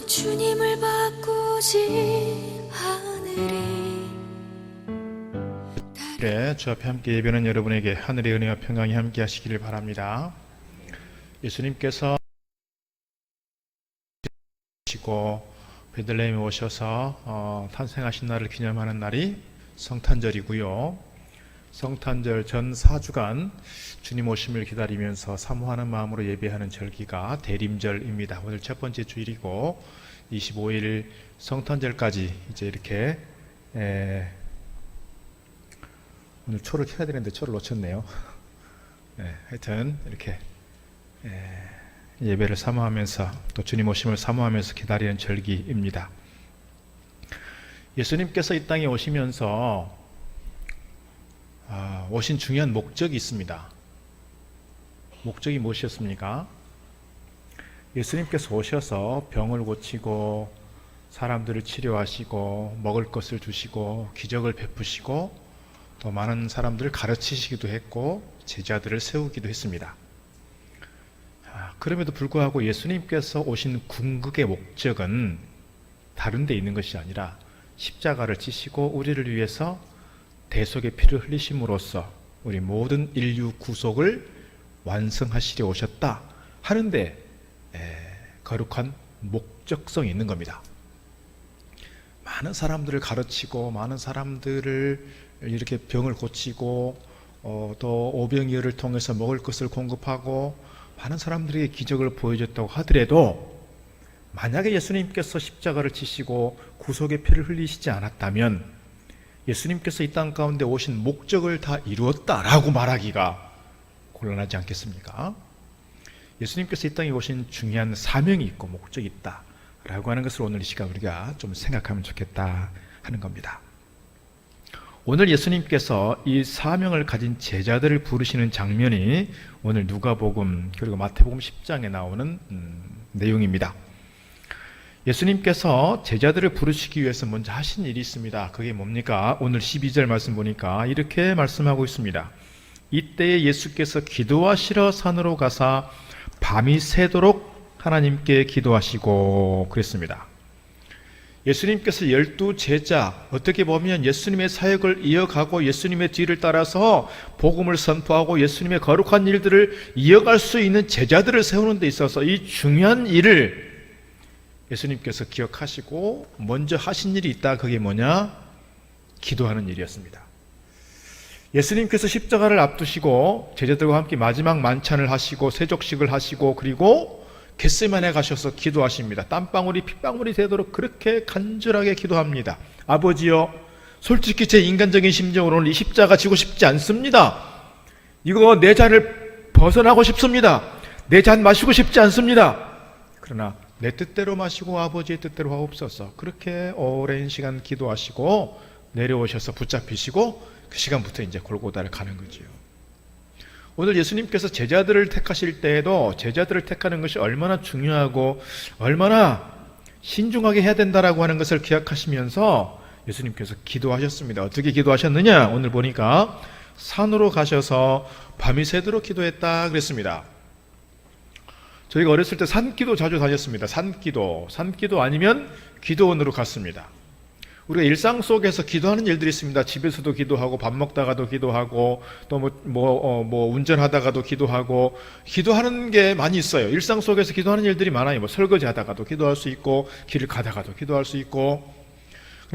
주님을 바꾸지 하늘이. 네, 주 앞에 함께 예배하는 여러분에게 하늘의 은혜와 평강이 함께 하시기를 바랍니다. 예수님께서 오시고 베들레헴에 오셔서 탄생하신 날을 기념하는 날이 성탄절이고요. 성탄절 전 4주간 주님 오심을 기다리면서 사모하는 마음으로 예배하는 절기가 대림절입니다. 오늘 첫 번째 주일이고 25일 성탄절까지 이제 이렇게 오늘 초를 켜야 되는데 초를 놓쳤네요. 하여튼 이렇게 예배를 사모하면서 또 주님 오심을 사모하면서 기다리는 절기입니다. 예수님께서 이 땅에 오시면서 오신 중요한 목적이 있습니다. 목적이 무엇이었습니까? 예수님께서 오셔서 병을 고치고 사람들을 치료하시고 먹을 것을 주시고 기적을 베푸시고 또 많은 사람들을 가르치시기도 했고 제자들을 세우기도 했습니다. 그럼에도 불구하고 예수님께서 오신 궁극의 목적은 다른 데 있는 것이 아니라 십자가를 지시고 우리를 위해서 대속의 피를 흘리심으로써 우리 모든 인류 구속을 완성하시려 오셨다 하는데 거룩한 목적성이 있는 겁니다. 많은 사람들을 가르치고 많은 사람들을 이렇게 병을 고치고 또 오병이어를 통해서 먹을 것을 공급하고 많은 사람들에게 기적을 보여줬다고 하더라도 만약에 예수님께서 십자가를 지시고 구속의 피를 흘리시지 않았다면 예수님께서 이 땅 가운데 오신 목적을 다 이루었다라고 말하기가 곤란하지 않겠습니까? 예수님께서 이 땅에 오신 중요한 사명이 있고 목적이 있다라고 하는 것을 오늘 이 시간 우리가 좀 생각하면 좋겠다 하는 겁니다. 오늘 예수님께서 이 사명을 가진 제자들을 부르시는 장면이 오늘 누가복음 그리고 마태복음 10장에 나오는 내용입니다. 예수님께서 제자들을 부르시기 위해서 먼저 하신 일이 있습니다. 그게 뭡니까? 오늘 12절 말씀 보니까 이렇게 말씀하고 있습니다. 이때에 예수께서 기도하시러 산으로 가사 밤이 새도록 하나님께 기도하시고 그랬습니다. 예수님께서 12 제자, 어떻게 보면 예수님의 사역을 이어가고 예수님의 뒤를 따라서 복음을 선포하고 예수님의 거룩한 일들을 이어갈 수 있는 제자들을 세우는 데 있어서 이 중요한 일을 예수님께서 기억하시고 먼저 하신 일이 있다. 그게 뭐냐? 기도하는 일이었습니다. 예수님께서 십자가를 앞두시고 제자들과 함께 마지막 만찬을 하시고 세족식을 하시고 그리고 겟세마네 가셔서 기도하십니다. 땀방울이 핏방울이 되도록 그렇게 간절하게 기도합니다. 아버지여, 솔직히 제 인간적인 심정으로는 이 십자가 지고 싶지 않습니다. 이거 내 잔을 벗어나고 싶습니다. 내 잔 마시고 싶지 않습니다. 그러나 내 뜻대로 마시고 아버지의 뜻대로 하옵소서. 그렇게 오랜 시간 기도하시고 내려오셔서 붙잡히시고 그 시간부터 이제 골고다를 가는 거지요. 오늘 예수님께서 제자들을 택하실 때에도 제자들을 택하는 것이 얼마나 중요하고 얼마나 신중하게 해야 된다라고 하는 것을 기억하시면서 예수님께서 기도하셨습니다. 어떻게 기도하셨느냐? 오늘 보니까 산으로 가셔서 밤이 새도록 기도했다 그랬습니다. 저희가 어렸을 때 산기도 자주 다녔습니다. 산기도 아니면 기도원으로 갔습니다. 우리가 일상 속에서 기도하는 일들이 있습니다. 집에서도 기도하고 밥 먹다가도 기도하고 또 운전하다가도 기도하고 기도하는 게 많이 있어요. 일상 속에서 기도하는 일들이 많아요. 설거지 하다가도 기도할 수 있고 길을 가다가도 기도할 수 있고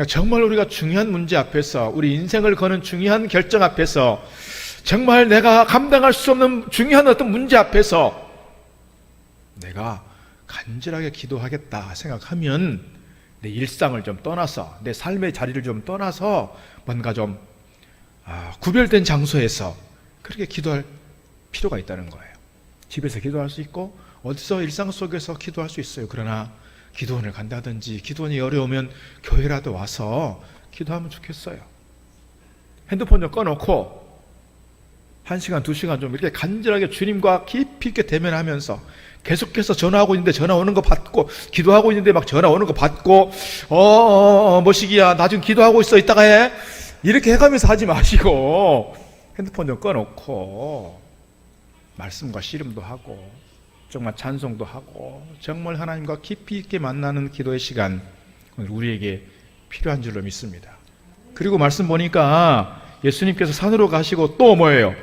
정말 우리가 중요한 문제 앞에서 우리 인생을 거는 중요한 결정 앞에서 정말 내가 감당할 수 없는 중요한 어떤 문제 앞에서 내가 간절하게 기도하겠다 생각하면 내 일상을 좀 떠나서 내 삶의 자리를 좀 떠나서 뭔가 좀 구별된 장소에서 그렇게 기도할 필요가 있다는 거예요. 집에서 기도할 수 있고 어디서 일상 속에서 기도할 수 있어요. 그러나 기도원을 간다든지 기도원이 어려우면 교회라도 와서 기도하면 좋겠어요. 핸드폰 좀 꺼놓고 1시간, 2시간 좀 이렇게 간절하게 주님과 깊이 있게 대면하면서 계속해서 전화하고 있는데 전화 오는 거 받고 기도하고 있는데 막 전화 오는 거 받고 뭐시기야 나 지금 기도하고 있어 이따가 해 이렇게 해가면서 하지 마시고 핸드폰 좀 꺼놓고 말씀과 씨름도 하고 정말 찬송도 하고 정말 하나님과 깊이 있게 만나는 기도의 시간 오늘 우리에게 필요한 줄로 믿습니다. 그리고 말씀 보니까 예수님께서 산으로 가시고 또 뭐예요?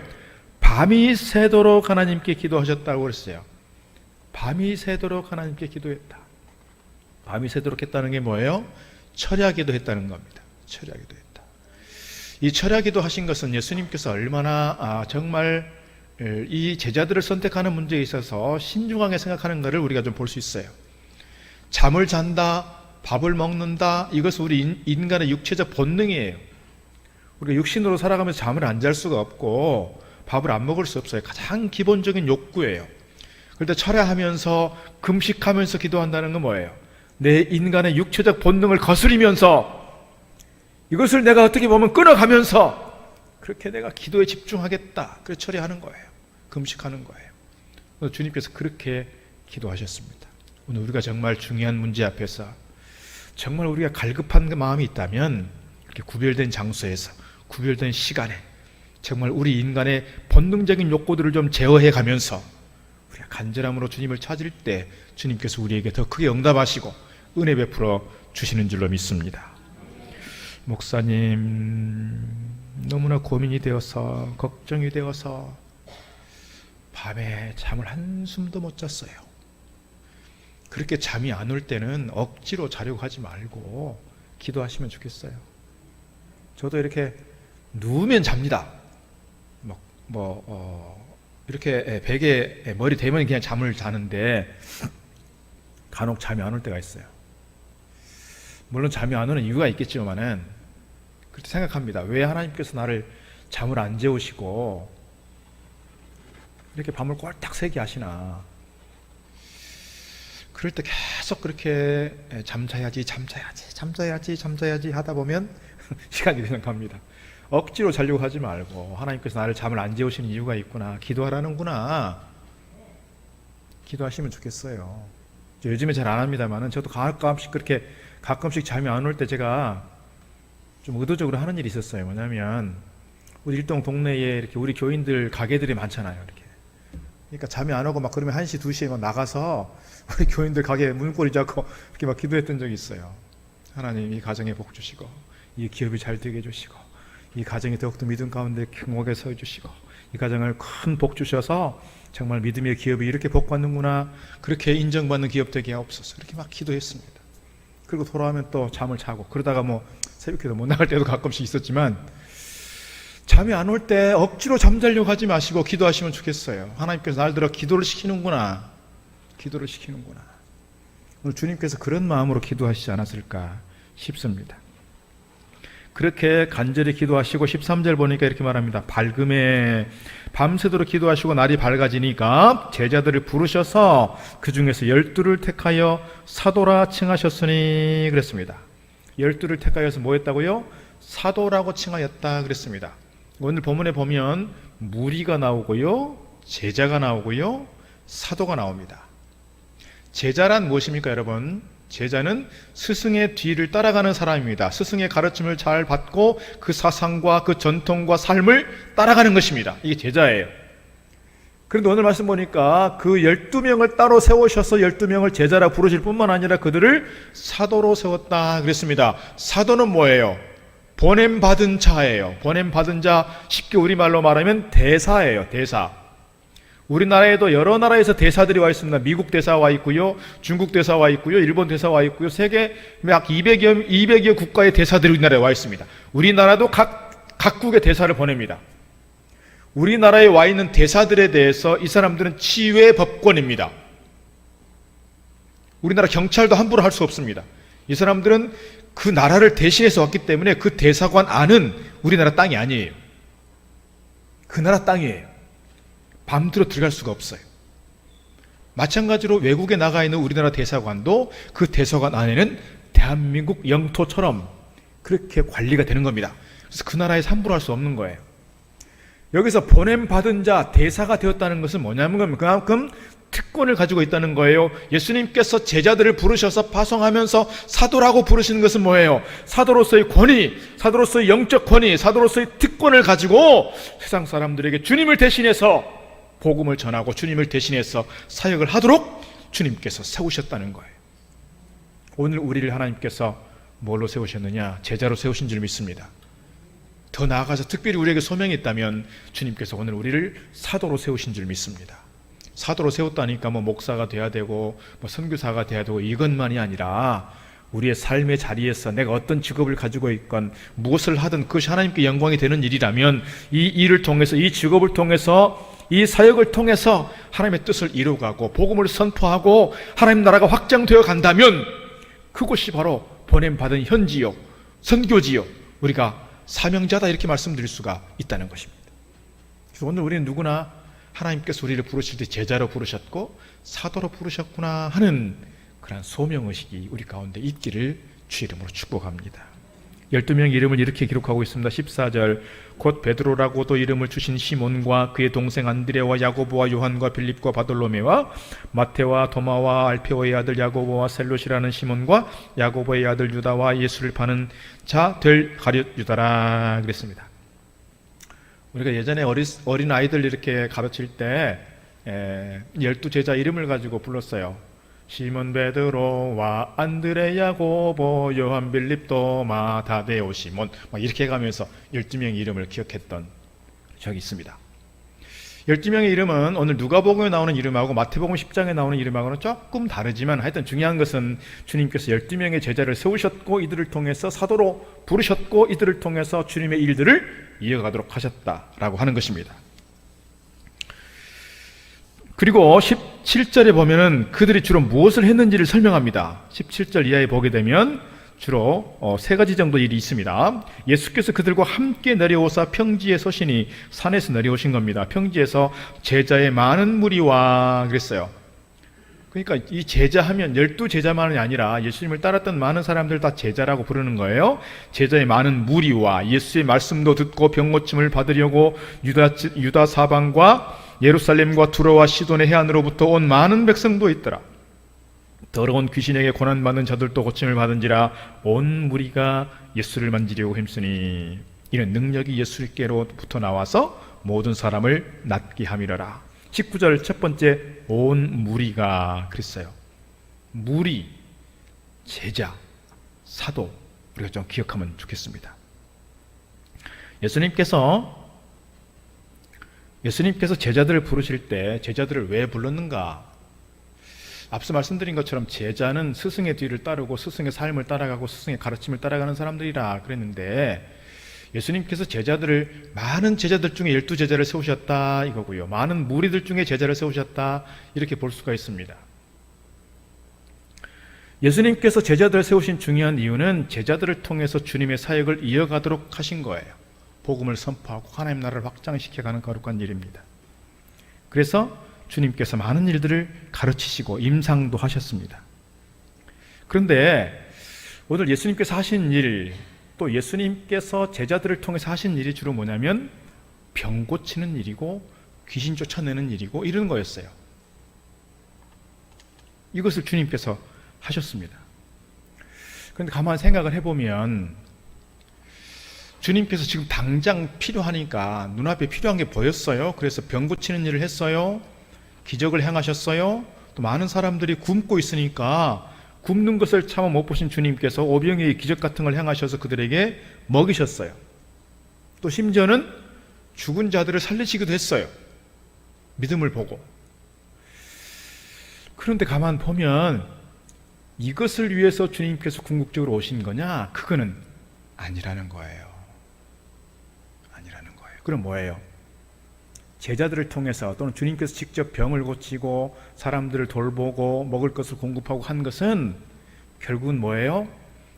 밤이 새도록 하나님께 기도하셨다고 그랬어요. 밤이 새도록 하나님께 기도했다. 밤이 새도록 했다는 게 뭐예요? 철야기도 했다는 겁니다. 철야기도 했다. 이 철야기도 하신 것은 예수님께서 얼마나 정말 이 제자들을 선택하는 문제에 있어서 신중하게 생각하는 것을 우리가 좀 볼 수 있어요. 잠을 잔다, 밥을 먹는다, 이것은 우리 인간의 육체적 본능이에요. 우리가 육신으로 살아가면서 잠을 안 잘 수가 없고 밥을 안 먹을 수 없어요. 가장 기본적인 욕구예요. 그런데 철야하면서 금식하면서 기도한다는 건 뭐예요? 내 인간의 육체적 본능을 거스리면서 이것을 내가 어떻게 보면 끊어가면서 그렇게 내가 기도에 집중하겠다. 그래서 철야하는 거예요. 금식하는 거예요. 주님께서 그렇게 기도하셨습니다. 오늘 우리가 정말 중요한 문제 앞에서 정말 우리가 갈급한 마음이 있다면 이렇게 구별된 장소에서 구별된 시간에 정말 우리 인간의 본능적인 욕구들을 좀 제어해 가면서 우리가 간절함으로 주님을 찾을 때 주님께서 우리에게 더 크게 응답하시고 은혜 베풀어 주시는 줄로 믿습니다. 목사님, 너무나 고민이 되어서 걱정이 되어서 밤에 잠을 한숨도 못 잤어요. 그렇게 잠이 안 올 때는 억지로 자려고 하지 말고 기도하시면 좋겠어요. 저도 이렇게 누우면 잡니다. 이렇게 베개에 머리 대면 그냥 잠을 자는데 간혹 잠이 안 올 때가 있어요. 물론 잠이 안 오는 이유가 있겠지만은 그렇게 생각합니다. 왜 하나님께서 나를 잠을 안 재우시고 이렇게 밤을 꼴딱 새게 하시나. 그럴 때 계속 그렇게 잠자야지 하다 보면 시간이 그냥 갑니다. 억지로 자려고 하지 말고 하나님께서 나를 잠을 안 재우시는 이유가 있구나, 기도하라는구나, 기도하시면 좋겠어요. 요즘에 잘 안 합니다만은 저도 가끔씩 잠이 안 올 때 제가 좀 의도적으로 하는 일이 있었어요. 뭐냐면 우리 일동 동네에 이렇게 우리 교인들 가게들이 많잖아요. 이렇게. 그러니까 잠이 안 오고 막 그러면 1시, 2시에 막 나가서 우리 교인들 가게 문고리 잡고 이렇게 막 기도했던 적이 있어요. 하나님, 이 가정에 복 주시고 이 기업이 잘 되게 해주시고 이 가정이 더욱더 믿음 가운데 경목에 서 주시고 이 가정을 큰 복 주셔서 정말 믿음의 기업이 이렇게 복 받는구나, 그렇게 인정받는 기업 되게 하옵소서, 그렇게 막 기도했습니다. 그리고 돌아오면 또 잠을 자고, 그러다가 뭐 새벽에도 못 나갈 때도 가끔씩 있었지만 잠이 안 올 때 억지로 잠자려고 하지 마시고 기도하시면 좋겠어요. 하나님께서 날 들어 기도를 시키는구나. 오늘 주님께서 그런 마음으로 기도하시지 않았을까 싶습니다. 그렇게 간절히 기도하시고 13절 보니까 이렇게 말합니다. 밝음에 밤새도록 기도하시고 날이 밝아지니까 제자들을 부르셔서 그 중에서 12를 택하여 사도라 칭하셨으니 그랬습니다. 12를 택하여서 뭐 했다고요? 사도라고 칭하였다 그랬습니다. 오늘 본문에 보면 무리가 나오고요, 제자가 나오고요, 사도가 나옵니다. 제자란 무엇입니까, 여러분? 제자는 스승의 뒤를 따라가는 사람입니다. 스승의 가르침을 잘 받고 그 사상과 그 전통과 삶을 따라가는 것입니다. 이게 제자예요. 그런데 오늘 말씀 보니까 그 12명을 따로 세우셔서 12명을 제자라 부르실 뿐만 아니라 그들을 사도로 세웠다 그랬습니다. 사도는 뭐예요? 보냄받은 자예요. 보냄받은 자, 쉽게 우리말로 말하면 대사예요. 대사. 우리나라에도 여러 나라에서 대사들이 와 있습니다. 미국 대사 와 있고요, 중국 대사 와 있고요, 일본 대사 와 있고요, 세계 약 200여 국가의 대사들이 우리나라에 와 있습니다. 우리나라도 각국의 대사를 보냅니다. 우리나라에 와 있는 대사들에 대해서 이 사람들은 치외 법권입니다. 우리나라 경찰도 함부로 할 수 없습니다. 이 사람들은 그 나라를 대신해서 왔기 때문에 그 대사관 안은 우리나라 땅이 아니에요. 그 나라 땅이에요. 밤들어 들어갈 수가 없어요. 마찬가지로 외국에 나가 있는 우리나라 대사관도 그 대사관 안에는 대한민국 영토처럼 그렇게 관리가 되는 겁니다. 그래서 그 나라에서 함부로 할 수 없는 거예요. 여기서 보냄받은 자, 대사가 되었다는 것은 뭐냐면 그만큼 특권을 가지고 있다는 거예요. 예수님께서 제자들을 부르셔서 파송하면서 사도라고 부르시는 것은 뭐예요? 사도로서의 권위, 사도로서의 영적 권위, 사도로서의 특권을 가지고 세상 사람들에게 주님을 대신해서 복음을 전하고 주님을 대신해서 사역을 하도록 주님께서 세우셨다는 거예요. 오늘 우리를 하나님께서 뭘로 세우셨느냐? 제자로 세우신 줄 믿습니다. 더 나아가서 특별히 우리에게 소명이 있다면 주님께서 오늘 우리를 사도로 세우신 줄 믿습니다. 사도로 세웠다니까 뭐 목사가 돼야 되고 뭐 선교사가 돼야 되고 이것만이 아니라 우리의 삶의 자리에서 내가 어떤 직업을 가지고 있건 무엇을 하든 그것이 하나님께 영광이 되는 일이라면 이 일을 통해서, 이 직업을 통해서, 이 사역을 통해서 하나님의 뜻을 이루어가고 복음을 선포하고 하나님 나라가 확장되어 간다면 그곳이 바로 보냄받은 현지요, 선교지요, 우리가 사명자다 이렇게 말씀드릴 수가 있다는 것입니다. 그래서 오늘 우리는 누구나 하나님께서 우리를 부르실 때 제자로 부르셨고 사도로 부르셨구나 하는 그런 소명의식이 우리 가운데 있기를 주 이름으로 축복합니다. 12명 이름을 이렇게 기록하고 있습니다. 14절 곧 베드로라고도 이름을 주신 시몬과 그의 동생 안드레와 야고보와 요한과 빌립과 바돌로메와 마테와 도마와 알페오의 아들 야고보와 셀롯이라는 시몬과 야고보의 아들 유다와 예수를 파는 자 될 가룟 유다라 그랬습니다. 우리가 예전에 어린 아이들 이렇게 가르칠 때 12제자 이름을 가지고 불렀어요. 시몬 베드로와 안드레 야고보 요한 빌립 도마 다데오 시몬 막 이렇게 가면서 12명의 이름을 기억했던 적이 있습니다. 12명의 이름은 오늘 누가복음에 나오는 이름하고 마태복음 10장에 나오는 이름하고는 조금 다르지만 하여튼 중요한 것은 주님께서 12명의 제자를 세우셨고 이들을 통해서 사도로 부르셨고 이들을 통해서 주님의 일들을 이어가도록 하셨다라고 하는 것입니다. 그리고 17절에 보면은 그들이 주로 무엇을 했는지를 설명합니다. 17절 이하에 보게 되면 주로 세 가지 정도 일이 있습니다. 예수께서 그들과 함께 내려오사 평지에 서시니 산에서 내려오신 겁니다. 평지에서 제자의 많은 무리와 그랬어요. 그러니까 이 제자하면 12제자만이 아니라 예수님을 따랐던 많은 사람들 다 제자라고 부르는 거예요. 제자의 많은 무리와 예수의 말씀도 듣고 병고침을 받으려고 유다 사방과 예루살렘과 두로와 시돈의 해안으로부터 온 많은 백성도 있더라. 더러운 귀신에게 고난받는 자들도 고침을 받은지라 온 무리가 예수를 만지려고 힘쓰니 이는 능력이 예수께로부터 나와서 모든 사람을 낫게 함이라라. 19절 첫 번째 온 무리가 그랬어요. 무리, 제자, 사도 우리가 좀 기억하면 좋겠습니다. 예수님께서 제자들을 부르실 때 제자들을 왜 불렀는가? 앞서 말씀드린 것처럼 제자는 스승의 뒤를 따르고 스승의 삶을 따라가고 스승의 가르침을 따라가는 사람들이라 그랬는데 예수님께서 많은 제자들 중에 12제자를 세우셨다 이거고요. 많은 무리들 중에 제자를 세우셨다 이렇게 볼 수가 있습니다. 예수님께서 제자들을 세우신 중요한 이유는 제자들을 통해서 주님의 사역을 이어가도록 하신 거예요. 복음을 선포하고 하나님 나라를 확장시켜가는 거룩한 일입니다. 그래서 주님께서 많은 일들을 가르치시고 임상도 하셨습니다. 그런데 오늘 예수님께서 하신 일, 또 예수님께서 제자들을 통해서 하신 일이 주로 뭐냐면 병 고치는 일이고 귀신 쫓아내는 일이고 이런 거였어요. 이것을 주님께서 하셨습니다. 그런데 가만히 생각을 해보면 주님께서 지금 당장 필요하니까 눈앞에 필요한 게 보였어요. 그래서 병 고치는 일을 했어요. 기적을 행하셨어요. 또 많은 사람들이 굶고 있으니까 굶는 것을 참아 못 보신 주님께서 오병이의 기적 같은 걸 행하셔서 그들에게 먹이셨어요. 또 심지어는 죽은 자들을 살리시기도 했어요. 믿음을 보고. 그런데 가만 보면 이것을 위해서 주님께서 궁극적으로 오신 거냐? 그거는 아니라는 거예요. 아니라는 거예요. 그럼 뭐예요? 제자들을 통해서 또는 주님께서 직접 병을 고치고 사람들을 돌보고 먹을 것을 공급하고 한 것은 결국은 뭐예요?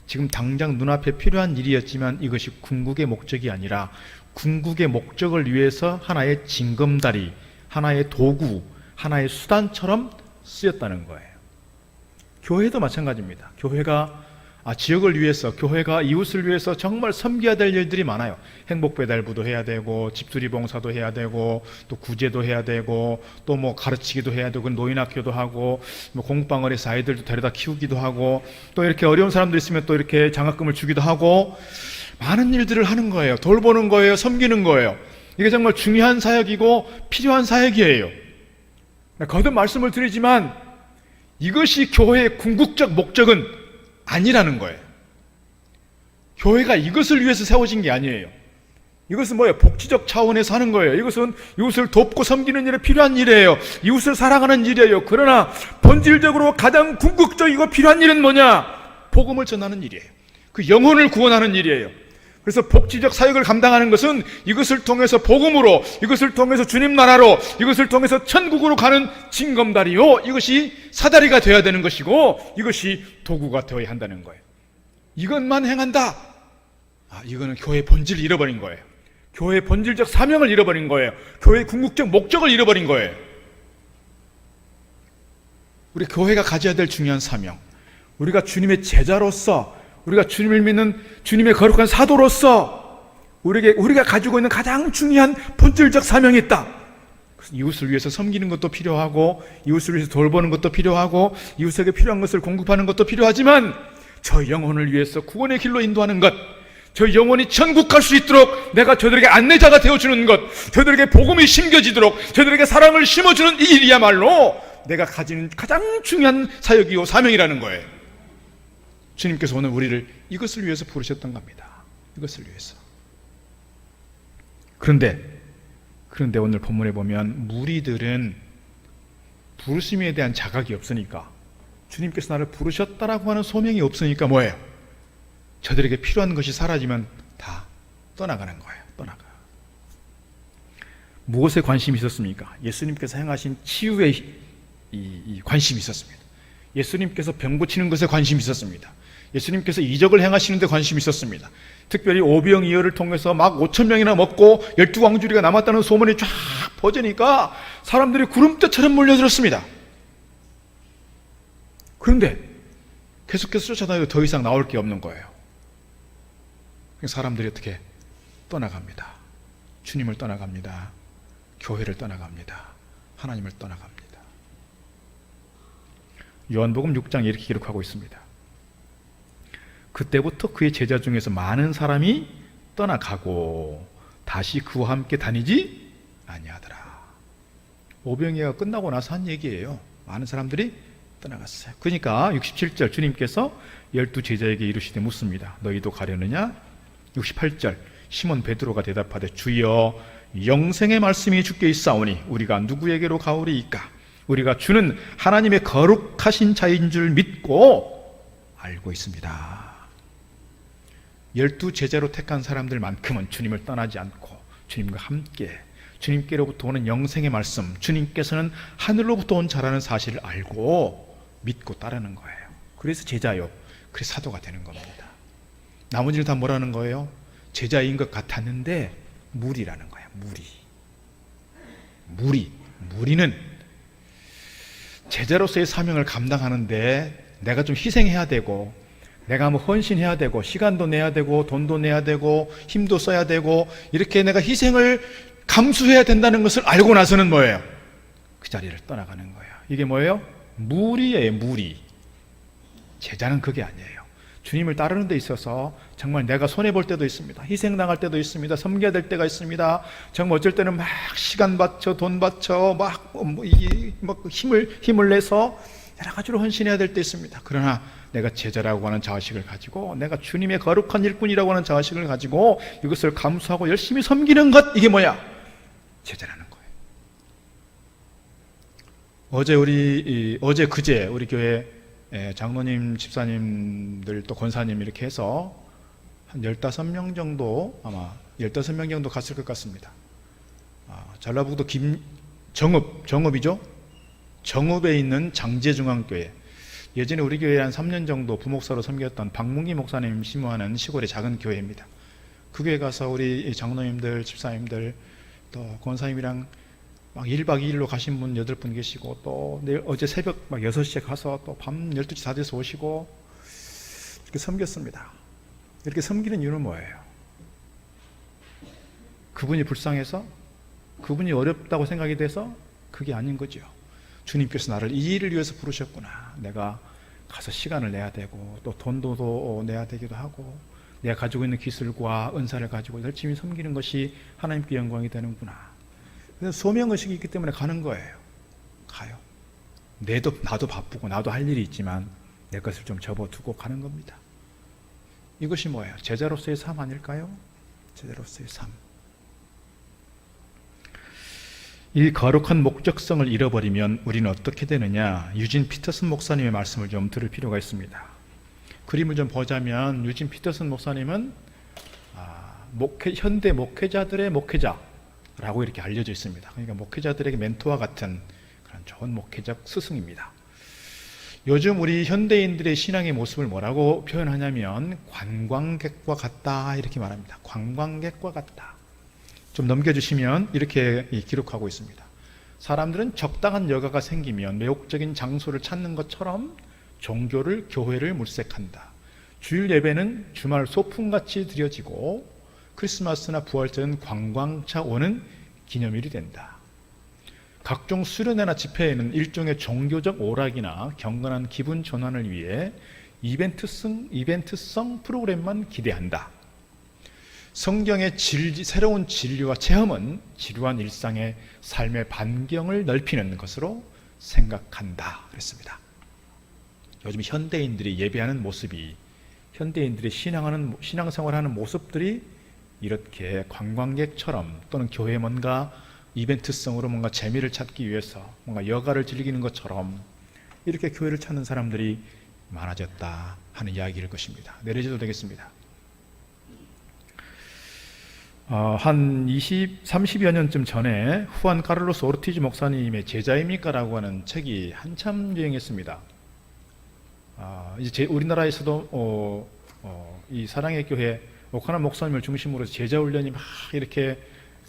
지금 당장 눈앞에 필요한 일이었지만 이것이 궁극의 목적이 아니라 궁극의 목적을 위해서 하나의 징검다리, 하나의 도구, 하나의 수단처럼 쓰였다는 거예요. 교회도 마찬가지입니다. 교회가 지역을 위해서, 교회가 이웃을 위해서 정말 섬겨야 될 일들이 많아요. 행복배달부도 해야 되고, 집수리 봉사도 해야 되고, 또 구제도 해야 되고, 또 뭐 가르치기도 해야 되고, 노인학교도 하고, 뭐 공방을해서 아이들도 데려다 키우기도 하고, 또 이렇게 어려운 사람들 있으면 또 이렇게 장학금을 주기도 하고, 많은 일들을 하는 거예요. 돌보는 거예요. 섬기는 거예요. 이게 정말 중요한 사역이고 필요한 사역이에요. 거듭 말씀을 드리지만 이것이 교회의 궁극적 목적은 아니라는 거예요. 교회가 이것을 위해서 세워진 게 아니에요. 이것은 뭐예요? 복지적 차원에서 하는 거예요. 이것은 이웃을 돕고 섬기는 일에 필요한 일이에요. 이웃을 사랑하는 일이에요. 그러나 본질적으로 가장 궁극적이고 필요한 일은 뭐냐? 복음을 전하는 일이에요. 그 영혼을 구원하는 일이에요. 그래서 복지적 사역을 감당하는 것은 이것을 통해서 복음으로, 이것을 통해서 주님 나라로, 이것을 통해서 천국으로 가는 징검다리요, 이것이 사다리가 되어야 되는 것이고, 이것이 도구가 되어야 한다는 거예요. 이것만 행한다, 이거는 교회의 본질을 잃어버린 거예요. 교회의 본질적 사명을 잃어버린 거예요. 교회의 궁극적 목적을 잃어버린 거예요. 우리 교회가 가져야 될 중요한 사명, 우리가 주님의 제자로서, 우리가 주님을 믿는 주님의 거룩한 사도로서 우리가 가지고 있는 가장 중요한 본질적 사명이 있다. 이웃을 위해서 섬기는 것도 필요하고, 이웃을 위해서 돌보는 것도 필요하고, 이웃에게 필요한 것을 공급하는 것도 필요하지만, 저 영혼을 위해서 구원의 길로 인도하는 것, 저 영혼이 천국 갈 수 있도록 내가 저들에게 안내자가 되어주는 것, 저들에게 복음이 심겨지도록 저들에게 사랑을 심어주는 이 일이야말로 내가 가지는 가장 중요한 사역이요 사명이라는 거예요. 주님께서 오늘 우리를 이것을 위해서 부르셨던 겁니다. 이것을 위해서. 그런데 오늘 본문에 보면 무리들은 부르심에 대한 자각이 없으니까, 주님께서 나를 부르셨다라고 하는 소명이 없으니까 뭐예요? 저들에게 필요한 것이 사라지면 다 떠나가는 거예요. 떠나가. 무엇에 관심이 있었습니까? 예수님께서 행하신 치유에 이 관심이 있었습니다. 예수님께서 병 고치는 것에 관심이 있었습니다. 예수님께서 이적을 행하시는 데 관심이 있었습니다. 특별히 오병이어를 통해서 막 5,000명이나 먹고 12광주리가 남았다는 소문이 쫙 퍼지니까 사람들이 구름대처럼 몰려들었습니다. 그런데 계속해서 쫓아다녀도 더 이상 나올 게 없는 거예요. 사람들이 어떻게 떠나갑니다. 주님을 떠나갑니다. 교회를 떠나갑니다. 하나님을 떠나갑니다. 요한복음 6장에 이렇게 기록하고 있습니다. 그때부터 그의 제자 중에서 많은 사람이 떠나가고 다시 그와 함께 다니지 아니하더라. 오병이어가 끝나고 나서 한 얘기예요. 많은 사람들이 떠나갔어요. 그러니까 67절 주님께서 12 제자에게 이르시되 묻습니다. 너희도 가려느냐? 68절 시몬 베드로가 대답하되 주여 영생의 말씀이 주께 있사오니 우리가 누구에게로 가오리이까? 우리가 주는 하나님의 거룩하신 자인 줄 믿고 알고 있습니다. 12 제자로 택한 사람들만큼은 주님을 떠나지 않고 주님과 함께, 주님께로부터 오는 영생의 말씀, 주님께서는 하늘로부터 온 자라는 사실을 알고 믿고 따르는 거예요. 그래서 제자요, 그래서 사도가 되는 겁니다. 나머지는 다 뭐라는 거예요? 제자인 것 같았는데 무리라는 거예요. 무리는 제자로서의 사명을 감당하는데 내가 좀 희생해야 되고, 내가 뭐 헌신해야 되고, 시간도 내야 되고, 돈도 내야 되고, 힘도 써야 되고, 이렇게 내가 희생을 감수해야 된다는 것을 알고 나서는 뭐예요? 그 자리를 떠나가는 거예요. 이게 뭐예요? 무리예요, 무리. 제자는 그게 아니에요. 주님을 따르는 데 있어서 정말 내가 손해볼 때도 있습니다. 희생당할 때도 있습니다. 섬겨야 될 때가 있습니다. 정말 어쩔 때는 막 시간 바쳐, 돈 바쳐, 막 힘을 내서 여러 가지로 헌신해야 될 때 있습니다. 그러나 내가 제자라고 하는 자의식을 가지고, 내가 주님의 거룩한 일꾼이라고 하는 자의식을 가지고 이것을 감수하고 열심히 섬기는 것, 이게 뭐야? 제자라는 거예요. 그제 우리 교회 장로님, 집사님들, 또 권사님 이렇게 해서 한 15명 정도, 아마 15명 정도 갔을 것 같습니다. 전라북도 정읍이죠? 정읍에 있는 장제중앙교회, 예전에 우리 교회에 한 3년 정도 부목사로 섬겼던 박문기 목사님 심우하는 시골의 작은 교회입니다. 그 교회 가서 우리 장로님들, 집사님들, 또 권사님이랑 막 1박 2일로 가신 분 8분 계시고, 또 내일 어제 새벽 막 6시에 가서 또 밤 12시 다 돼서 오시고 이렇게 섬겼습니다. 이렇게 섬기는 이유는 뭐예요? 그분이 불쌍해서? 그분이 어렵다고 생각이 돼서? 그게 아닌 거죠. 주님께서 나를 이 일을 위해서 부르셨구나. 내가 가서 시간을 내야 되고, 또 돈도 내야 되기도 하고, 내가 가지고 있는 기술과 은사를 가지고 열심히 섬기는 것이 하나님께 영광이 되는구나. 그래서 소명의식이 있기 때문에 가는 거예요. 가요. 나도 바쁘고 나도 할 일이 있지만 내 것을 좀 접어두고 가는 겁니다. 이것이 뭐예요? 제자로서의 삶 아닐까요? 제자로서의 삶. 이 거룩한 목적성을 잃어버리면 우리는 어떻게 되느냐? 유진 피터슨 목사님의 말씀을 좀 들을 필요가 있습니다. 그림을 좀 보자면 유진 피터슨 목사님은 현대 목회자들의 목회자라고 이렇게 알려져 있습니다. 그러니까 목회자들에게 멘토와 같은 그런 좋은 목회자 스승입니다. 요즘 우리 현대인들의 신앙의 모습을 뭐라고 표현하냐면 관광객과 같다 이렇게 말합니다. 관광객과 같다. 좀 넘겨주시면 이렇게 기록하고 있습니다. 사람들은 적당한 여가가 생기면 매혹적인 장소를 찾는 것처럼 종교를, 교회를 물색한다. 주일 예배는 주말 소풍같이 드려지고 크리스마스나 부활절은 관광차 오는 기념일이 된다. 각종 수련회나 집회에는 일종의 종교적 오락이나 경건한 기분 전환을 위해 이벤트성 프로그램만 기대한다. 성경의 새로운 진리와 체험은 지루한 일상의 삶의 반경을 넓히는 것으로 생각한다. 그랬습니다. 요즘 현대인들이 예배하는 모습이, 현대인들이 신앙생활하는 모습들이 이렇게 관광객처럼 또는 교회에 뭔가 이벤트성으로 뭔가 재미를 찾기 위해서 뭔가 여가를 즐기는 것처럼 이렇게 교회를 찾는 사람들이 많아졌다 하는 이야기일 것입니다. 내려져도 되겠습니다. 한 30여 년쯤 전에 후안 카를로스 오르티즈 목사님의 제자입니까? 라고 하는 책이 한참 유행했습니다. 이제 우리나라에서도 이 사랑의 교회 오카나 목사님을 중심으로 제자훈련이 막 이렇게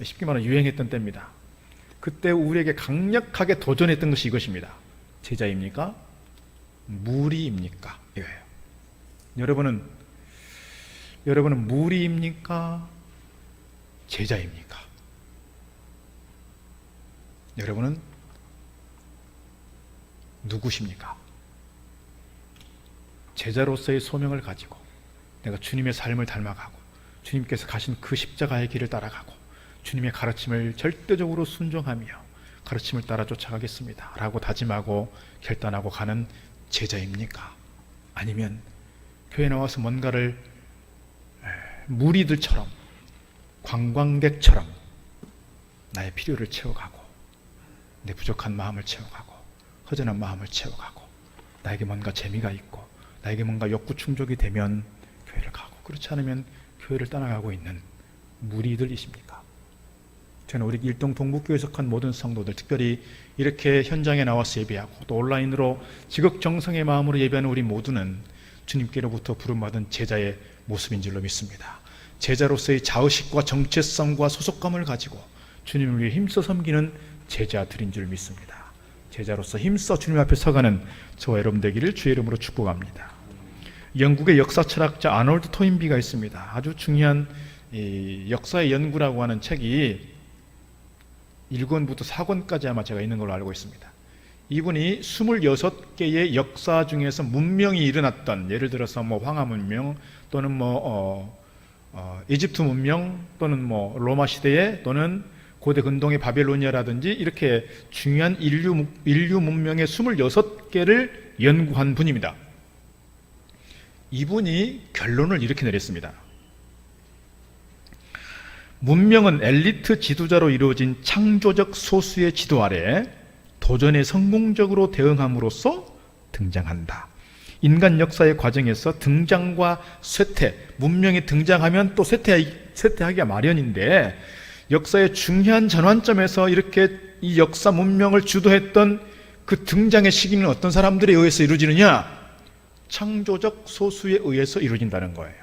쉽게 말하면 유행했던 때입니다. 그때 우리에게 강력하게 도전했던 것이 이것입니다. 제자입니까? 무리입니까? 이거예요. 여러분은 무리입니까? 제자입니까? 여러분은 누구십니까? 제자로서의 소명을 가지고 내가 주님의 삶을 닮아가고 주님께서 가신 그 십자가의 길을 따라가고 주님의 가르침을 절대적으로 순종하며 가르침을 따라 쫓아가겠습니다 라고 다짐하고 결단하고 가는 제자입니까? 아니면 교회 나와서 뭔가를 무리들처럼 관광객처럼 나의 필요를 채워가고 내 부족한 마음을 채워가고 허전한 마음을 채워가고 나에게 뭔가 재미가 있고 나에게 뭔가 욕구 충족이 되면 교회를 가고 그렇지 않으면 교회를 떠나가고 있는 무리들이십니까? 저는 우리 일동 동북교회에 속한 모든 성도들, 특별히 이렇게 현장에 나와서 예배하고 또 온라인으로 지극정성의 마음으로 예배하는 우리 모두는 주님께로부터 부름받은 제자의 모습인 줄로 믿습니다. 제자로서의 자의식과 정체성과 소속감을 가지고 주님을 위해 힘써 섬기는 제자들인 줄 믿습니다. 제자로서 힘써 주님 앞에 서가는 저와 여러분 되기를 주의 이름으로 축복합니다. 영국의 역사 철학자 아놀드 토인비가 있습니다. 아주 중요한 역사의 연구라고 하는 책이 1권부터 4권까지 아마 제가 있는 걸로 알고 있습니다. 이분이 26개의 역사 중에서 문명이 일어났던, 예를 들어서 황하 문명 또는 이집트 문명 또는 로마 시대에 또는 고대 근동의 바벨로니아라든지 이렇게 중요한 인류 문명의 26개를 연구한 분입니다. 이분이 결론을 이렇게 내렸습니다. 문명은 엘리트 지도자로 이루어진 창조적 소수의 지도 아래 도전에 성공적으로 대응함으로써 등장한다. 인간 역사의 과정에서 등장과 쇠퇴, 문명이 등장하면 또 쇠퇴하기가 마련인데 역사의 중요한 전환점에서 이렇게 이 역사 문명을 주도했던 그 등장의 시기는 어떤 사람들에 의해서 이루어지느냐? 창조적 소수에 의해서 이루어진다는 거예요.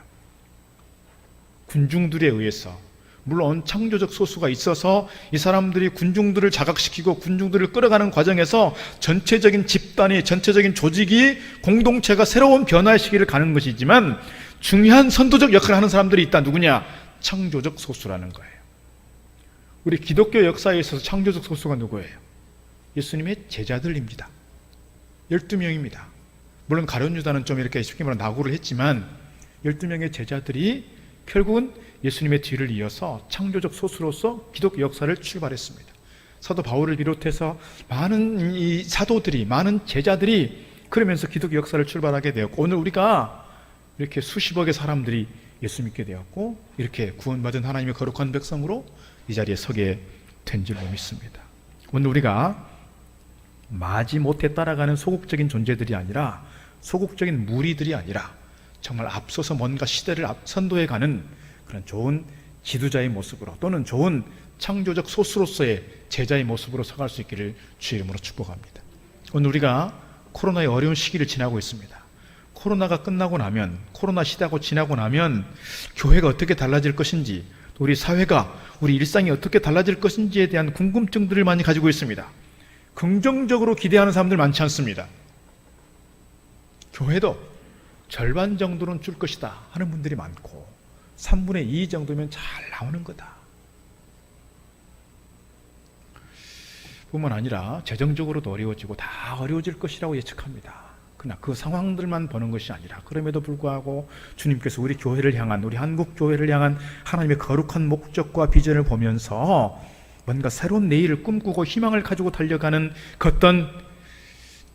군중들에 의해서. 물론 창조적 소수가 있어서 이 사람들이 군중들을 자각시키고 군중들을 끌어가는 과정에서 전체적인 집단이, 전체적인 조직이, 공동체가 새로운 변화의 시기를 가는 것이지만 중요한 선도적 역할을 하는 사람들이 있다. 누구냐? 창조적 소수라는 거예요. 우리 기독교 역사에 있어서 창조적 소수가 누구예요? 예수님의 제자들입니다. 12명입니다. 물론 가룟 유다는 좀 이렇게 쉽게 말하면 낙오를 했지만 12명의 제자들이 결국은 예수님의 뒤를 이어서 창조적 소수로서 기독교 역사를 출발했습니다. 사도 바울을 비롯해서 많은 이 사도들이, 많은 제자들이 그러면서 기독교 역사를 출발하게 되었고, 오늘 우리가 이렇게 수십억의 사람들이 예수 믿게 되었고, 이렇게 구원받은 하나님의 거룩한 백성으로 이 자리에 서게 된 줄로 믿습니다. 오늘 우리가 마지못해 따라가는 소극적인 존재들이 아니라, 소극적인 무리들이 아니라 정말 앞서서 뭔가 시대를 선도해가는 그런 좋은 지도자의 모습으로, 또는 좋은 창조적 소수로서의 제자의 모습으로 서갈 수 있기를 주의 이름으로 축복합니다. 오늘 우리가 코로나의 어려운 시기를 지나고 있습니다. 코로나가 끝나고 나면, 코로나 시대가 지나고 나면 교회가 어떻게 달라질 것인지, 우리 사회가, 우리 일상이 어떻게 달라질 것인지에 대한 궁금증들을 많이 가지고 있습니다. 긍정적으로 기대하는 사람들 많지 않습니다. 교회도 절반 정도는 줄 것이다 하는 분들이 많고, 3분의 2 정도면 잘 나오는 거다. 뿐만 아니라 재정적으로도 어려워지고 다 어려워질 것이라고 예측합니다. 그러나 그 상황들만 보는 것이 아니라, 그럼에도 불구하고 주님께서 우리 교회를 향한, 우리 한국 교회를 향한 하나님의 거룩한 목적과 비전을 보면서 뭔가 새로운 내일을 꿈꾸고 희망을 가지고 달려가는 그 어떤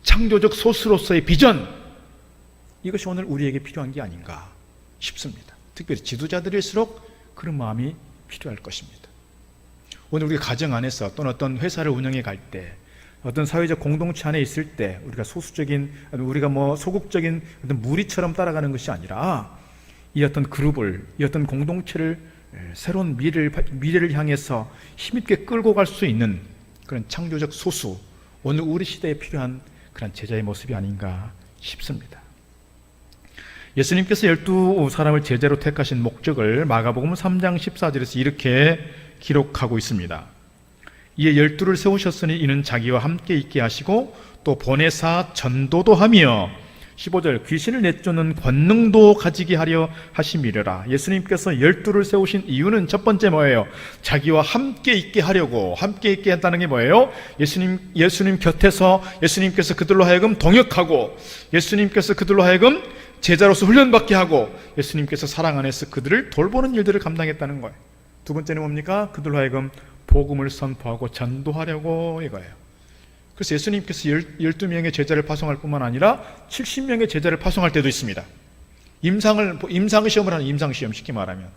창조적 소수로서의 비전, 이것이 오늘 우리에게 필요한 게 아닌가 싶습니다. 특별히 지도자들일수록 그런 마음이 필요할 것입니다. 오늘 우리 가정 안에서, 또는 어떤 회사를 운영해 갈 때, 어떤 사회적 공동체 안에 있을 때 우리가 소수적인, 우리가 소극적인 어떤 무리처럼 따라가는 것이 아니라, 이 어떤 그룹을, 이 어떤 공동체를 새로운 미래를 향해서 힘있게 끌고 갈 수 있는 그런 창조적 소수, 오늘 우리 시대에 필요한 그런 제자의 모습이 아닌가 싶습니다. 예수님께서 12사람을 제자로 택하신 목적을 마가복음 3장 14절에서 이렇게 기록하고 있습니다. 이에 12를 세우셨으니 이는 자기와 함께 있게 하시고 또 보내사 전도도 하며, 15절, 귀신을 내쫓는 권능도 가지게 하려 하심이라. 예수님께서 12를 세우신 이유는 첫 번째 뭐예요? 자기와 함께 있게 하려고. 함께 있게 한다는 게 뭐예요? 예수님 곁에서 예수님께서 그들로 하여금 동역하고, 예수님께서 그들로 하여금 제자로서 훈련받게 하고, 예수님께서 사랑 안에서 그들을 돌보는 일들을 감당했다는 거예요. 두 번째는 뭡니까? 그들로 하여금 복음을 선포하고 전도하려고, 이거예요. 그래서 예수님께서 12명의 제자를 파송할 뿐만 아니라 70명의 제자를 파송할 때도 있습니다. 임상시험을 하는 임상시험, 쉽게 말하면.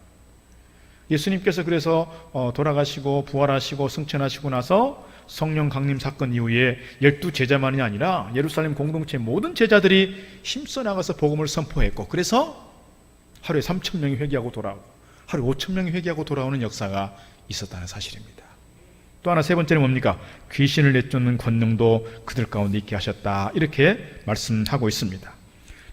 예수님께서 그래서 돌아가시고 부활하시고 승천하시고 나서 성령 강림 사건 이후에 12제자만이 아니라 예루살렘 공동체 모든 제자들이 힘써 나가서 복음을 선포했고, 그래서 하루에 3,000명이 회개하고 돌아오고 하루에 5,000명이 회개하고 돌아오는 역사가 있었다는 사실입니다. 또 하나, 세 번째는 뭡니까? 귀신을 내쫓는 권능도 그들 가운데 있게 하셨다, 이렇게 말씀하고 있습니다.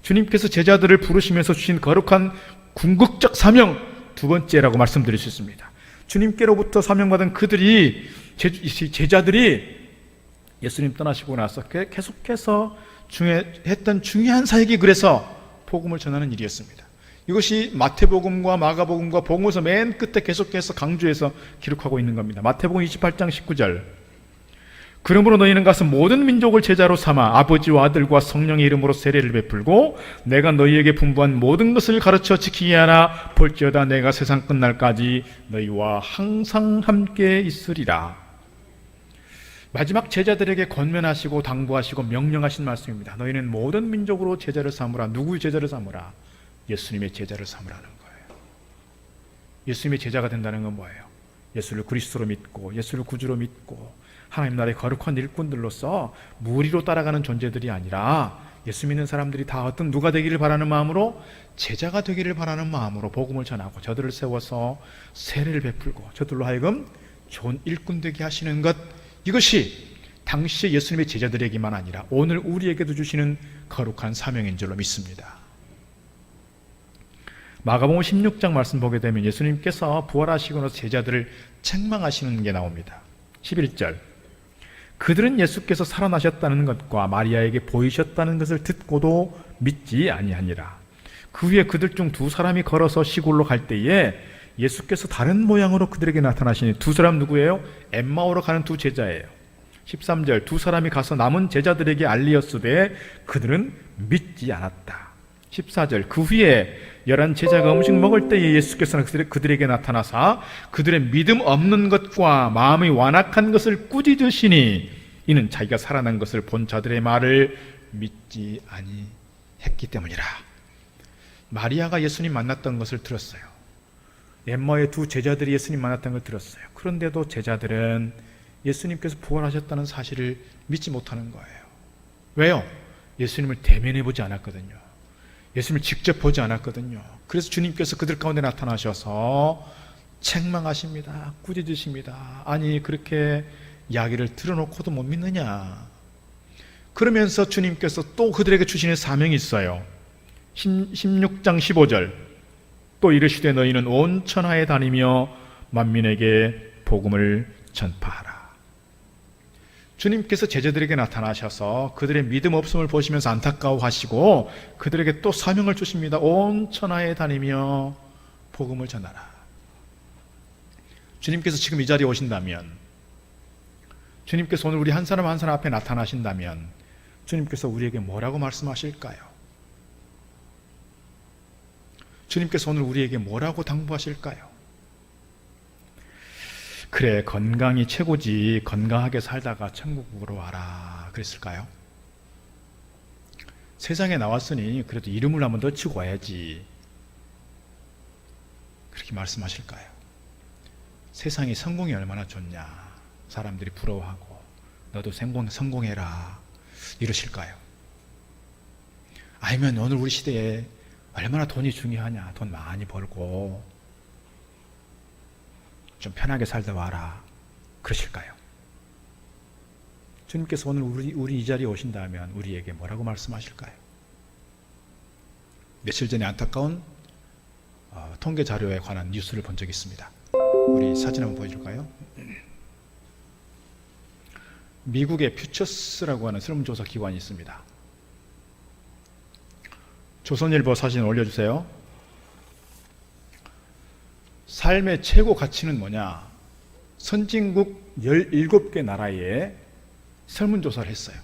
주님께서 제자들을 부르시면서 주신 거룩한 궁극적 사명, 두 번째라고 말씀드릴 수 있습니다. 주님께로부터 사명받은 그들이, 제자들이 예수님 떠나시고 나서 계속해서 했던 중요한 사역이 그래서 복음을 전하는 일이었습니다. 이것이 마태복음과 마가복음과 복음서 맨 끝에 계속해서 강조해서 기록하고 있는 겁니다. 마태복음 28장 19절, 그러므로 너희는 가서 모든 민족을 제자로 삼아 아버지와 아들과 성령의 이름으로 세례를 베풀고 내가 너희에게 분부한 모든 것을 가르쳐 지키게 하라. 볼지어다 내가 세상 끝날까지 너희와 항상 함께 있으리라. 마지막 제자들에게 권면하시고 당부하시고 명령하신 말씀입니다. 너희는 모든 민족으로 제자를 삼으라. 누구의 제자를 삼으라? 예수님의 제자를 삼으라는 거예요. 예수님의 제자가 된다는 건 뭐예요? 예수를 그리스도로 믿고 예수를 구주로 믿고 하나님 나라의 거룩한 일꾼들로서 무리로 따라가는 존재들이 아니라, 예수 믿는 사람들이 다 어떤 누가 되기를 바라는 마음으로, 제자가 되기를 바라는 마음으로 복음을 전하고 저들을 세워서 세례를 베풀고 저들로 하여금 좋은 일꾼 되게 하시는 것, 이것이 당시의 예수님의 제자들에게만 아니라 오늘 우리에게도 주시는 거룩한 사명인 줄로 믿습니다. 마가복음 16장 말씀 보게 되면 예수님께서 부활하시고 나서 제자들을 책망하시는 게 나옵니다. 11절, 그들은 예수께서 살아나셨다는 것과 마리아에게 보이셨다는 것을 듣고도 믿지 아니하니라. 그 후에 그들 중 두 사람이 걸어서 시골로 갈 때에 예수께서 다른 모양으로 그들에게 나타나시니, 두 사람 누구예요? 엠마오로 가는 두 제자예요. 13절, 두 사람이 가서 남은 제자들에게 알리었으되 그들은 믿지 않았다. 14절 그 후에 11 제자가 음식 먹을 때에 예수께서는 그들에게 나타나사 그들의 믿음 없는 것과 마음이 완악한 것을 꾸짖으시니 이는 자기가 살아난 것을 본 자들의 말을 믿지 아니했기 때문이라. 마리아가 예수님 만났던 것을 들었어요. 엠마오의 두 제자들이 예수님 만났던 걸 들었어요. 그런데도 제자들은 예수님께서 부활하셨다는 사실을 믿지 못하는 거예요. 왜요? 예수님을 대면해 보지 않았거든요. 예수님을 직접 보지 않았거든요. 그래서 주님께서 그들 가운데 나타나셔서 책망하십니다. 꾸짖으십니다. 아니 그렇게 이야기를 들어놓고도 못 믿느냐. 그러면서 주님께서 또 그들에게 주시는 사명이 있어요. 16장 15절 또 이르시되 너희는 온 천하에 다니며 만민에게 복음을 전파하라. 주님께서 제자들에게 나타나셔서 그들의 믿음 없음을 보시면서 안타까워하시고 그들에게 또 사명을 주십니다. 온 천하에 다니며 복음을 전하라. 주님께서 지금 이 자리에 오신다면, 주님께서 오늘 우리 한 사람 한 사람 앞에 나타나신다면 주님께서 우리에게 뭐라고 말씀하실까요? 주님께서 오늘 우리에게 뭐라고 당부하실까요? 그래, 건강이 최고지. 건강하게 살다가 천국으로 와라. 그랬을까요? 세상에 나왔으니 그래도 이름을 한번 더 치고 와야지. 그렇게 말씀하실까요? 세상이 성공이 얼마나 좋냐. 사람들이 부러워하고 너도 성공해라. 이러실까요? 아니면 오늘 우리 시대에 얼마나 돈이 중요하냐. 돈 많이 벌고 좀 편하게 살다 와라. 그러실까요? 주님께서 오늘 우리 이 자리에 오신다면 우리에게 뭐라고 말씀하실까요? 며칠 전에 안타까운 통계 자료에 관한 뉴스를 본 적이 있습니다. 우리 사진 한번 보여줄까요? 미국의 퓨처스라고 하는 설문조사 기관이 있습니다. 조선일보 사진 올려주세요. 삶의 최고 가치는 뭐냐? 선진국 17개 나라에 설문조사를 했어요.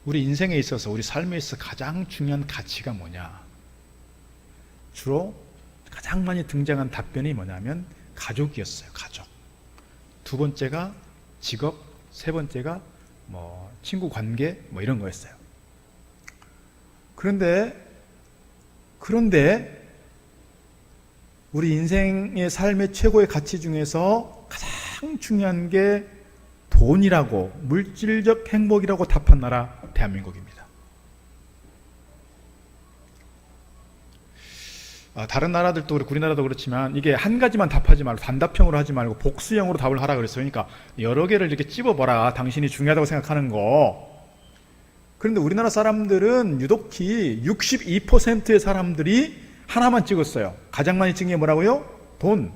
우리 인생에 있어서, 우리 삶에 있어서 가장 중요한 가치가 뭐냐? 주로 가장 많이 등장한 답변이 뭐냐면 가족이었어요. 가족. 두 번째가 직업, 세 번째가 친구 관계 이런 거였어요. 그런데 우리 인생의 삶의 최고의 가치 중에서 가장 중요한 게 돈이라고, 물질적 행복이라고 답한 나라 대한민국입니다. 다른 나라들도 그렇고 우리나라도 그렇지만 이게 한 가지만 답하지 말고 단답형으로 하지 말고 복수형으로 답을 하라 그랬어요. 그러니까 여러 개를 이렇게 찝어봐라. 당신이 중요하다고 생각하는 거. 그런데 우리나라 사람들은 유독히 62%의 사람들이 하나만 찍었어요. 가장 많이 찍은 게 뭐라고요? 돈.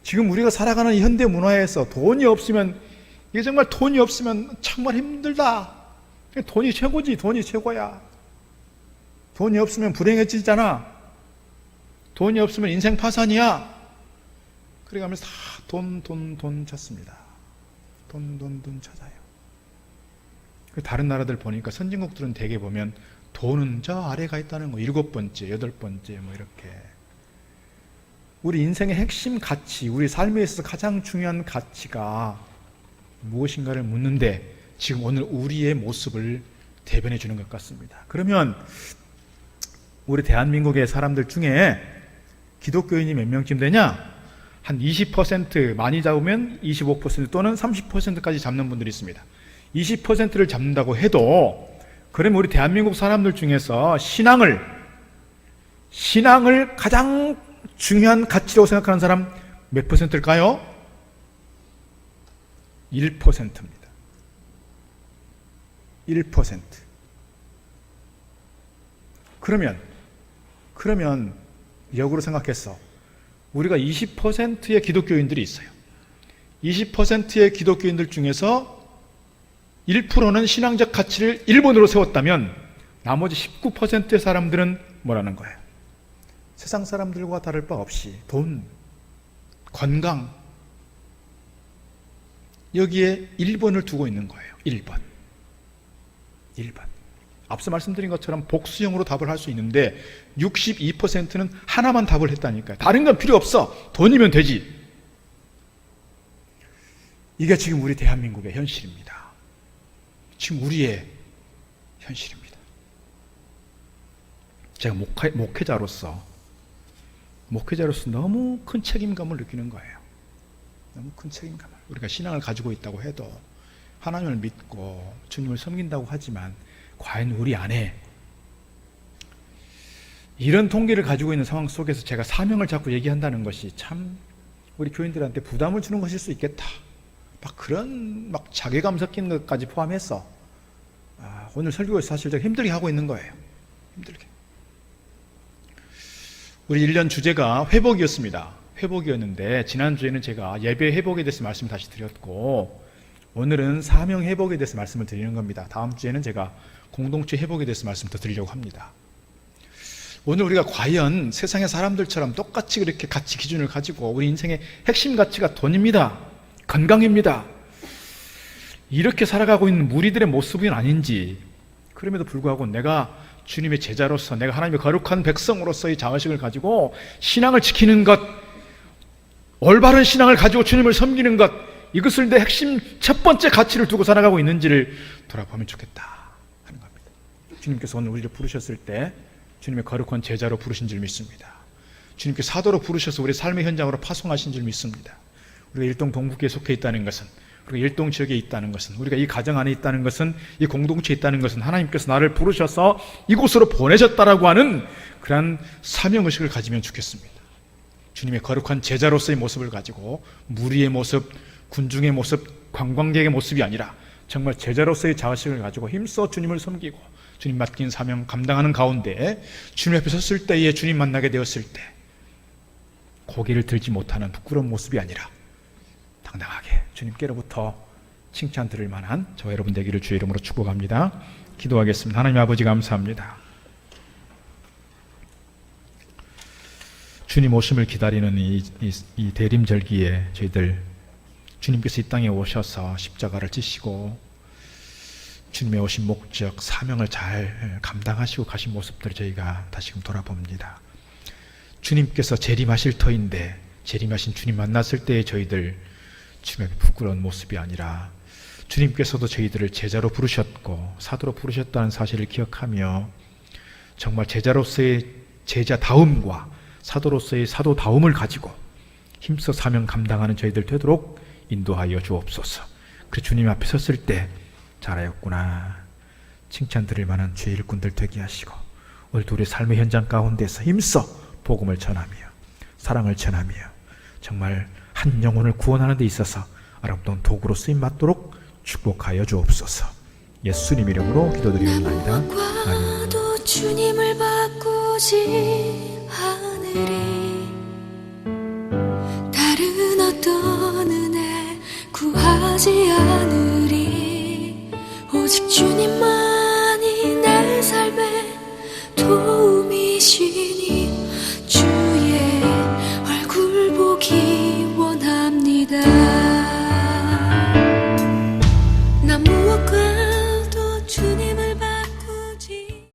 지금 우리가 살아가는 이 현대 문화에서 돈이 없으면, 이게 정말 돈이 없으면 정말 힘들다. 돈이 최고지. 돈이 최고야. 돈이 없으면 불행해지잖아. 돈이 없으면 인생 파산이야. 그래가면서 다 돈 찾습니다. 돈 찾아요. 다른 나라들 보니까 선진국들은 대개 보면 돈은 저 아래가 있다는 거, 7번째, 8번째 이렇게. 우리 인생의 핵심 가치, 우리 삶에 있어서 가장 중요한 가치가 무엇인가를 묻는데 지금 오늘 우리의 모습을 대변해 주는 것 같습니다. 그러면 우리 대한민국의 사람들 중에 기독교인이 몇 명쯤 되냐? 한 20%, 많이 잡으면 25% 또는 30%까지 잡는 분들이 있습니다. 20%를 잡는다고 해도 그러면 우리 대한민국 사람들 중에서 신앙을 가장 중요한 가치라고 생각하는 사람 몇 %일까요? 1%입니다. 1%. 그러면 역으로 생각했어. 우리가 20%의 기독교인들이 있어요. 20%의 기독교인들 중에서 1%는 신앙적 가치를 1번으로 세웠다면 나머지 19%의 사람들은 뭐라는 거예요? 세상 사람들과 다를 바 없이 돈, 건강, 여기에 1번을 두고 있는 거예요. 1번. 1번. 앞서 말씀드린 것처럼 복수형으로 답을 할 수 있는데 62%는 하나만 답을 했다니까요. 다른 건 필요 없어. 돈이면 되지. 이게 지금 우리 대한민국의 현실입니다. 지금 우리의 현실입니다. 제가 목회자로서 너무 큰 책임감을 느끼는 거예요. 너무 큰 책임감을. 우리가 신앙을 가지고 있다고 해도 하나님을 믿고 주님을 섬긴다고 하지만 과연 우리 안에 이런 통계를 가지고 있는 상황 속에서 제가 사명을 자꾸 얘기한다는 것이 참 우리 교인들한테 부담을 주는 것일 수 있겠다. 막 그런 자괴감 섞이는 것까지 포함해서 오늘 설교에서 사실 제가 힘들게 하고 있는 거예요. 힘들게. 우리 1년 주제가 회복이었습니다. 회복이었는데 지난주에는 제가 예배 회복에 대해서 말씀을 다시 드렸고 오늘은 사명 회복에 대해서 말씀을 드리는 겁니다. 다음 주에는 제가 공동체 회복에 대해서 말씀 더 드리려고 합니다. 오늘 우리가 과연 세상의 사람들처럼 똑같이 그렇게 가치 기준을 가지고 우리 인생의 핵심 가치가 돈입니다. 건강입니다. 이렇게 살아가고 있는 무리들의 모습은 아닌지, 그럼에도 불구하고 내가 주님의 제자로서, 내가 하나님의 거룩한 백성으로서의 자의식을 가지고 신앙을 지키는 것, 올바른 신앙을 가지고 주님을 섬기는 것, 이것을 내 핵심 첫 번째 가치를 두고 살아가고 있는지를 돌아보면 좋겠다 하는 겁니다. 주님께서 오늘 우리를 부르셨을 때 주님의 거룩한 제자로 부르신 줄 믿습니다. 주님께 사도로 부르셔서 우리 삶의 현장으로 파송하신 줄 믿습니다. 우리가 일동 동북교에 속해 있다는 것은, 우리가 일동 지역에 있다는 것은, 우리가 이 가정 안에 있다는 것은, 이 공동체에 있다는 것은 하나님께서 나를 부르셔서 이곳으로 보내셨다라고 하는 그러한 사명의식을 가지면 좋겠습니다. 주님의 거룩한 제자로서의 모습을 가지고 무리의 모습, 군중의 모습, 관광객의 모습이 아니라 정말 제자로서의 자의식을 가지고 힘써 주님을 섬기고 주님 맡긴 사명 감당하는 가운데 주님 앞에 섰을 때에, 주님 만나게 되었을 때 고개를 들지 못하는 부끄러운 모습이 아니라 당당하게 주님께로부터 칭찬 들을 만한 저와 여러분 되기를 주의 이름으로 축복합니다. 기도하겠습니다. 하나님 아버지 감사합니다. 주님 오심을 기다리는 이 대림절기에 저희들 주님께서 이 땅에 오셔서 십자가를 지시고 주님의 오신 목적, 사명을 잘 감당하시고 가신 모습들을 저희가 다시금 돌아봅니다. 주님께서 재림하실 터인데 재림하신 주님 만났을 때의 저희들 주님의 부끄러운 모습이 아니라 주님께서도 저희들을 제자로 부르셨고 사도로 부르셨다는 사실을 기억하며 정말 제자로서의 제자다움과 사도로서의 사도다움을 가지고 힘써 사명 감당하는 저희들 되도록 인도하여 주옵소서. 그래서 주님 앞에 섰을 때 잘하였구나 칭찬 드릴 만한 주의 일꾼들 되게 하시고 오늘도 우리 삶의 현장 가운데서 힘써 복음을 전하며 사랑을 전하며 정말 한 영혼을 구원하는 데 있어서 아름다운 도구로 쓰임 받도록 축복하여 주옵소서. 예수님 이름으로 기도드리옵나이다. 아멘. 주님을 바꾸지 않으리. 다른 어떤 은혜 구하지 않으리. 오직 주님